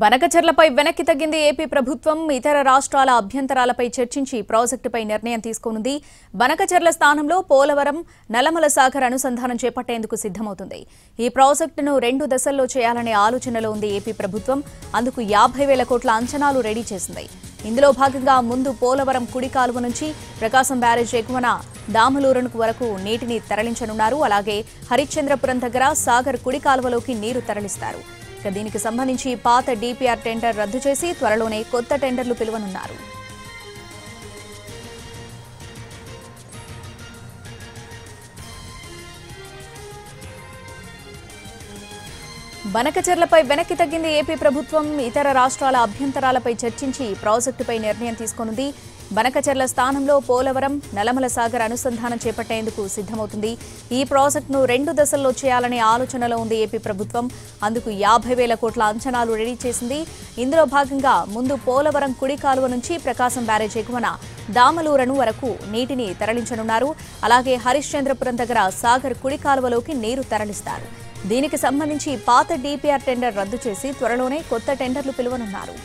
బనకచెర్లపై వెనక్కి తగ్గింది ఏపీ ప్రభుత్వం. ఇతర రాష్ట్రాల అభ్యంతరాలపై చర్చించి ప్రాజెక్టుపై నిర్ణయం తీసుకోనుంది. బనకచెర్ల స్థానంలో పోలవరం నల్లమల సాగర్ అనుసంధానం చేపట్టేందుకు సిద్ధమవుతుంది. ఈ ప్రాజెక్టును 2 దశల్లో చేయాలనే ఆలోచనలో ఉంది ఏపీ ప్రభుత్వం. అందుకు 50,000 కోట్ల అంచనాలు రెడీ చేసింది. ఇందులో భాగంగా ముందు పోలవరం కుడి కాలువ నుంచి ప్రకాశం బ్యారేజ్ ఎగువన దామలూరు వరకు నీటిని తరలించనున్నారు. అలాగే హరిశ్చంద్రపురం దగ్గర సాగర్ కుడి కాలువలోకి నీరు తరలిస్తారు. దీనికి సంబంధించి పాత డీపీఆర్ టెండర్ రద్దు చేసి త్వరలోనే కొత్త టెండర్లు పిలువనున్నారు. బనకచెర్లపై వెనక్కి తగ్గింది ఏపీ ప్రభుత్వం. ఇతర రాష్ట్రాల అభ్యంతరాలపై చర్చించి ప్రాజెక్టుపై నిర్ణయం తీసుకోనుంది. బనకచెర్ల స్థానంలో పోలవరం నల్లమల సాగర్ అనుసంధానం చేపట్టేందుకు సిద్ధమవుతుంది. ఈ ప్రాజెక్టును 2 దశల్లో చేయాలనే ఆలోచనలో ఉంది ఏపీ ప్రభుత్వం. అందుకు 50,000 కోట్ల అంచనాలు రెడీ చేసింది. ఇందులో భాగంగా ముందు పోలవరం కుడి కాలువ నుంచి ప్రకాశం బ్యారేజ్ ఎగువన దామలూరు వరకు నీటిని తరలించనున్నారు. అలాగే హరిశ్చంద్రపురం దగ్గర సాగర్ కుడి కాలువలోకి నీరు తరలిస్తారు. దీనికి సంబంధించి పాత డీపీఆర్ టెండర్ రద్దు చేసి త్వరలోనే కొత్త టెండర్లు పిలువనున్నారు.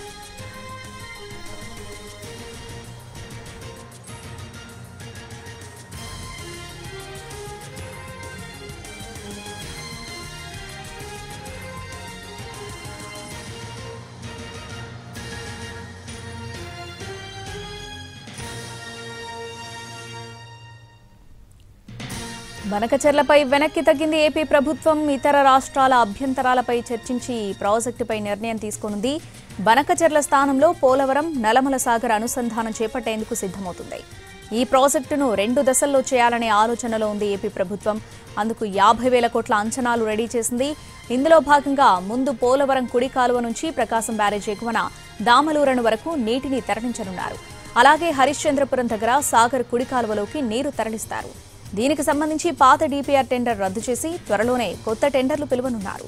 బనకచెర్లపై వెనక్కి తగ్గింది ఏపీ ప్రభుత్వం. ఇతర రాష్ట్రాల అభ్యంతరాలపై చర్చించి ప్రాజెక్టుపై నిర్ణయం తీసుకోనుంది. బనకచెర్ల స్థానంలో పోలవరం నల్లమల సాగర్ అనుసంధానం చేపట్టేందుకు సిద్ధమవుతుంది. ఈ ప్రాజెక్టును 2 దశల్లో చేయాలనే ఆలోచనలో ఉంది ఏపీ ప్రభుత్వం. అందుకు 50,000 కోట్ల అంచనాలు రెడీ చేసింది. ఇందులో భాగంగా ముందు పోలవరం కుడి కాలువ నుంచి ప్రకాశం బ్యారేజ్ ఎగువన దామలూరు వరకు నీటిని తరలించనున్నారు. అలాగే హరిశ్చంద్రపురం దగ్గర సాగర్ కుడి కాలువలోకి నీరు తరలిస్తారు. దీనికి సంబంధించి పాత డీపీఆర్ టెండర్ రద్దు చేసి త్వరలోనే కొత్త టెండర్లు పిలువనున్నారు.